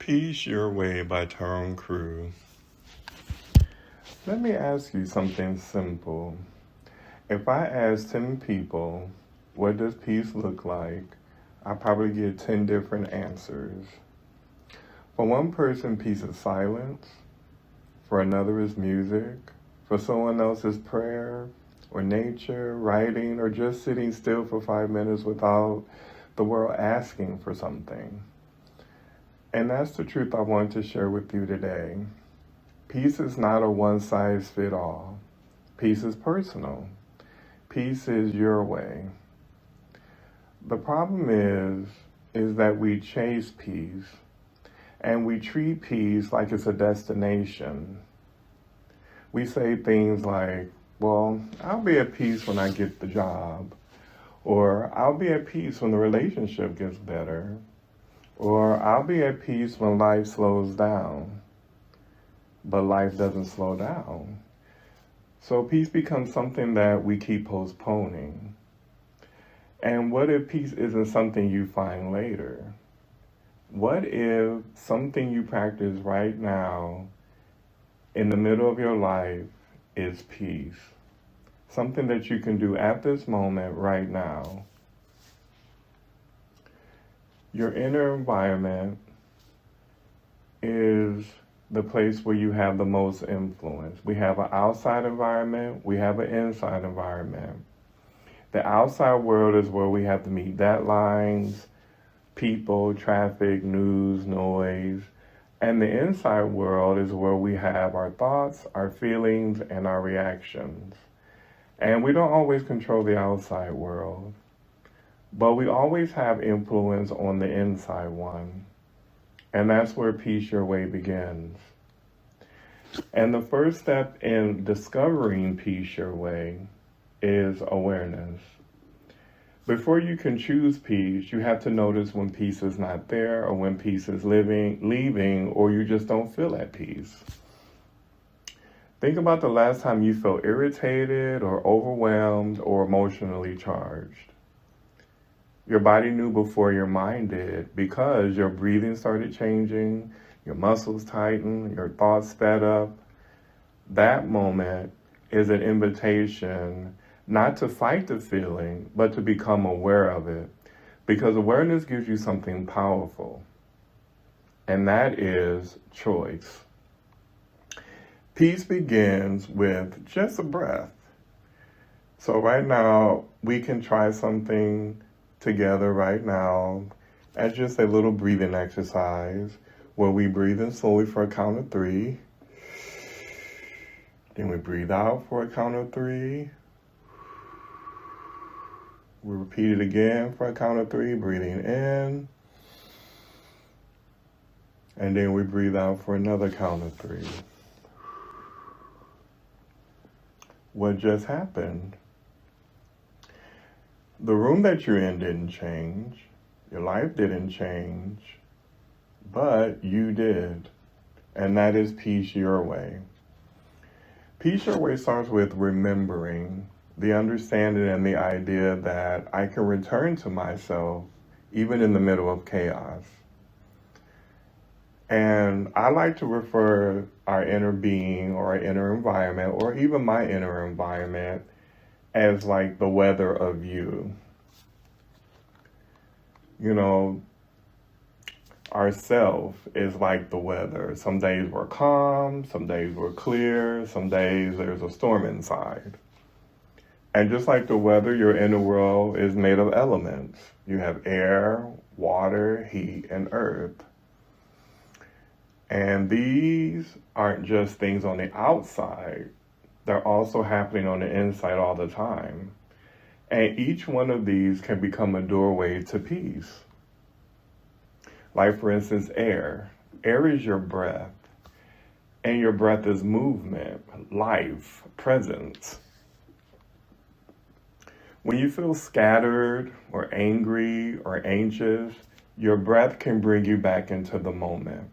Peace Your Way by Tyrone Crew. Let me ask you something simple. If I ask 10 people, what does peace look like? I probably get 10 different answers. For one person, peace is silence. For another is music. For someone else is prayer or nature, writing, or just sitting still for 5 minutes without the world asking for something. And that's the truth I want to share with you today. Peace is not a one-size-fits-all. Peace is personal. Peace is your way. The problem is that we chase peace, and we treat peace like it's a destination. We say things like, well, I'll be at peace when I get the job, or I'll be at peace when the relationship gets better, or I'll be at peace when life slows down. But life doesn't slow down. So peace becomes something that we keep postponing. And what if peace isn't something you find later? What if something you practice right now in the middle of your life is peace? Something that you can do at this moment right now. Your inner environment is the place where you have the most influence. We have an outside environment, we have an inside environment. The outside world is where we have to meet deadlines, people, traffic, news, noise. And the inside world is where we have our thoughts, our feelings, and our reactions. And we don't always control the outside world. But we always have influence on the inside one. And that's where Peace Your Way begins. And the first step in discovering Peace Your Way is awareness. Before you can choose peace, you have to notice when peace is not there, or when peace is leaving, or you just don't feel at peace. Think about the last time you felt irritated or overwhelmed or emotionally charged. Your body knew before your mind did, because your breathing started changing, your muscles tightened, your thoughts sped up. That moment is an invitation not to fight the feeling, but to become aware of it. Because awareness gives you something powerful, and that is choice. Peace begins with just a breath. So right now, we can try something together right now as just a little breathing exercise where we breathe in slowly for a count of 3. Then we breathe out for a count of 3. We repeat it again for a count of 3, breathing in. And then we breathe out for another count of 3. What just happened? The room that you're in didn't change. Your life didn't change. But you did. And that is Peace Your Way. Peace Your Way starts with remembering, the understanding and the idea that I can return to myself even in the middle of chaos. And I like to refer our inner being or our inner environment, or even my inner environment, as like the weather of you. You know, ourself is like the weather. Some days we're calm, some days we're clear, some days there's a storm inside. And just like the weather, your inner world is made of elements. You have air, water, heat, and earth. And these aren't just things on the outside. They're also happening on the inside all the time. And each one of these can become a doorway to peace. Like, for instance, air. Air is your breath. And your breath is movement, life, presence. When you feel scattered or angry or anxious, your breath can bring you back into the moment.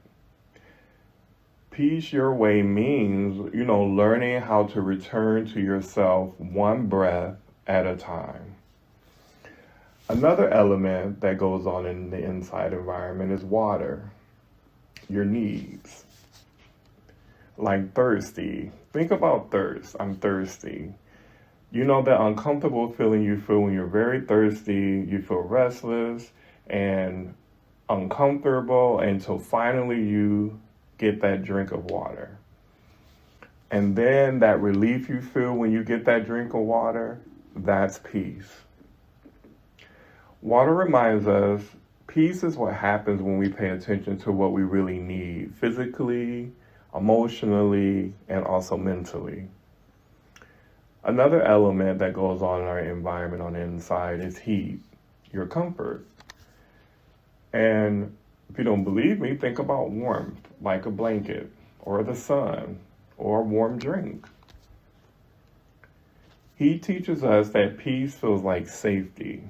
Peace Your Way means, learning how to return to yourself one breath at a time. Another element that goes on in the inside environment is water. your needs. Like thirsty. Think about thirst. I'm thirsty. You know that uncomfortable feeling you feel when you're very thirsty, you feel restless and uncomfortable until finally you get that drink of water. And then that relief you feel when you get that drink of water, that's peace. Water reminds us peace is what happens when we pay attention to what we really need, physically, emotionally, and also mentally. Another element that goes on in our environment on the inside is heat, your comfort. And if you don't believe me, think about warmth, like a blanket, or the sun, or a warm drink. Heat teaches us that peace feels like safety.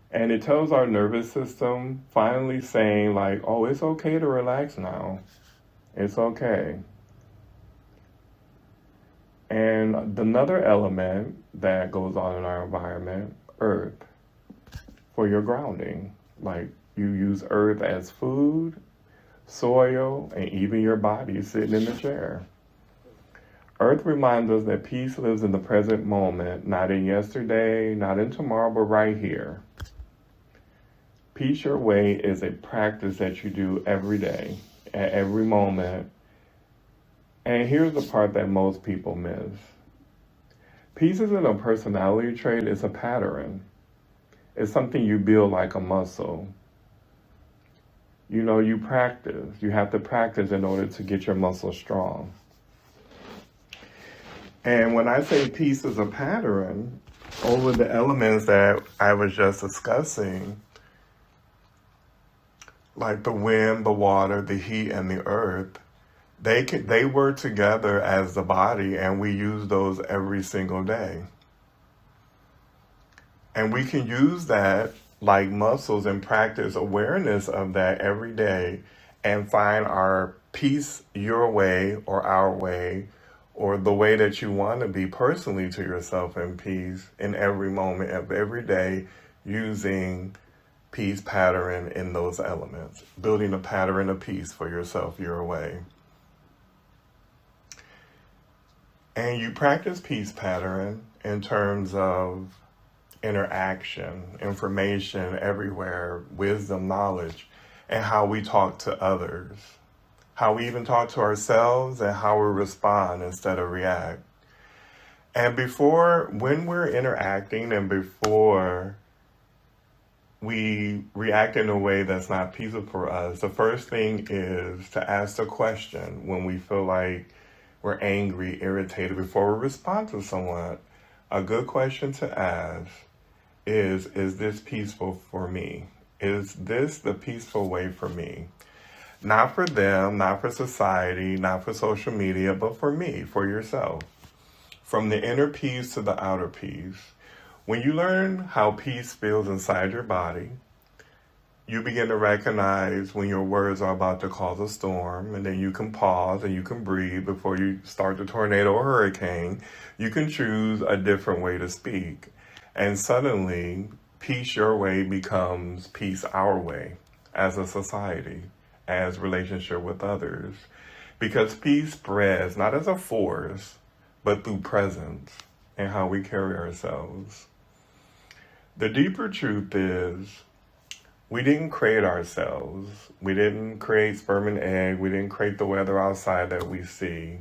And it tells our nervous system, finally saying like, oh, it's okay to relax now. It's okay. And another element that goes on in our environment, earth, for your grounding. Like you use earth as food, soil, and even your body sitting in the chair. Earth reminds us that peace lives in the present moment, not in yesterday, not in tomorrow, but right here. Peace Your Way is a practice that you do every day, at every moment. And here's the part that most people miss. Peace isn't a personality trait, it's a pattern. It's something you build like a muscle. You know, you practice. You have to practice in order to get your muscle strong. And when I say peace is a pattern, over the elements that I was just discussing, like the wind, the water, the heat, and the earth, they work together as the body, and we use those every single day. And we can use that like muscles and practice awareness of that every day and find our peace your way or our way or the way that you want to be personally to yourself in peace in every moment of every day using peace pattern in those elements, building a pattern of peace for yourself your way. And you practice peace pattern in terms of interaction, information everywhere, wisdom, knowledge, and how we talk to others, how we even talk to ourselves and how we respond instead of react. And when we're interacting and before we react in a way that's not peaceful for us, the first thing is to ask the question when we feel like we're angry, irritated, before we respond to someone. A good question to ask is this peaceful for me? Is this the peaceful way for me? Not for them, not for society, not for social media, but for me, for yourself. From the inner peace to the outer peace. When you learn how peace feels inside your body, you begin to recognize when your words are about to cause a storm, and then you can pause and you can breathe before you start the tornado or hurricane. You can choose a different way to speak. And suddenly, peace your way becomes peace our way as a society, as relationship with others. Because peace spreads not as a force, but through presence and how we carry ourselves. The deeper truth is, we didn't create ourselves. We didn't create sperm and egg. We didn't create the weather outside that we see.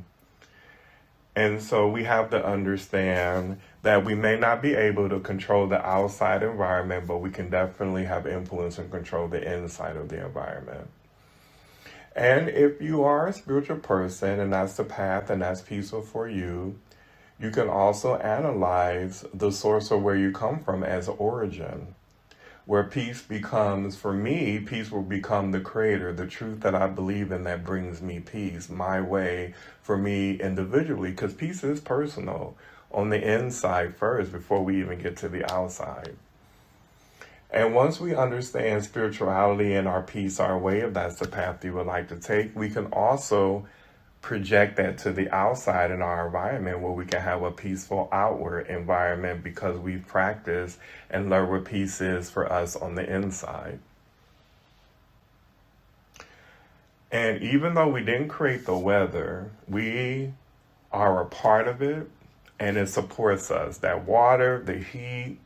And so we have to understand that we may not be able to control the outside environment, but we can definitely have influence and control the inside of the environment. And if you are a spiritual person and that's the path and that's peaceful for you, you can also analyze the source of where you come from as origin. Where peace becomes, for me, peace will become the creator, the truth that I believe in that brings me peace, my way for me individually, because peace is personal on the inside first before we even get to the outside. And once we understand spirituality and our peace, our way, if that's the path you would like to take, we can also project that to the outside in our environment where we can have a peaceful outward environment because we've practiced and learned what peace is for us on the inside. And even though we didn't create the weather, we are a part of it, and it supports us. That water, the heat,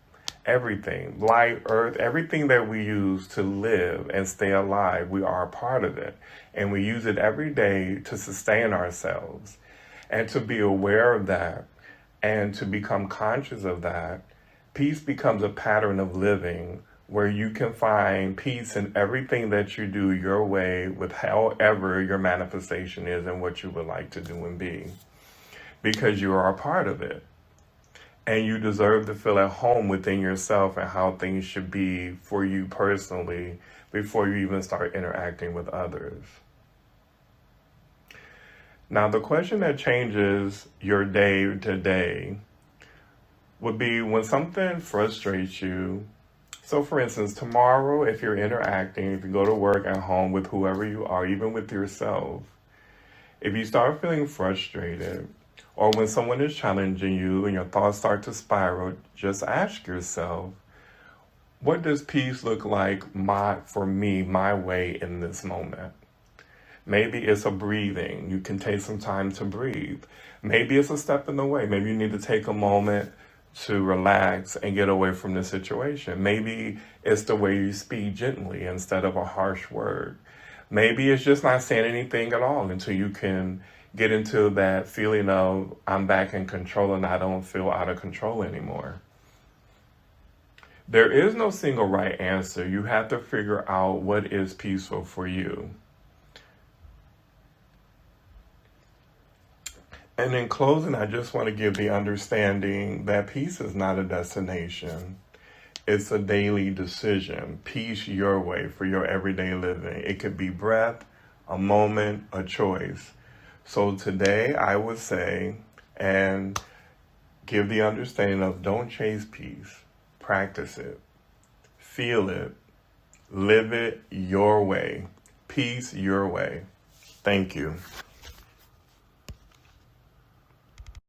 everything, light, earth, everything that we use to live and stay alive, we are a part of it. And we use it every day to sustain ourselves. And to be aware of that and to become conscious of that, peace becomes a pattern of living where you can find peace in everything that you do your way with however your manifestation is and what you would like to do and be. Because you are a part of it. And you deserve to feel at home within yourself and how things should be for you personally before you even start interacting with others. Now, the question that changes your day to day would be when something frustrates you. So for instance, tomorrow, if you're interacting, if you go to work, at home, with whoever you are, even with yourself, if you start feeling frustrated, or when someone is challenging you and your thoughts start to spiral, just ask yourself, what does peace look like for me, my way in this moment? Maybe it's a breathing. You can take some time to breathe. Maybe it's a step in the way. Maybe you need to take a moment to relax and get away from the situation. Maybe it's the way you speak gently instead of a harsh word. Maybe it's just not saying anything at all until you can get into that feeling of I'm back in control and I don't feel out of control anymore. There is no single right answer. You have to figure out what is peaceful for you. And in closing, I just want to give the understanding that peace is not a destination. It's a daily decision. Peace your way for your everyday living. It could be breath, a moment, a choice. So today I would say, and give the understanding of don't chase peace. Practice it. Feel it. Live it your way. Peace your way. Thank you.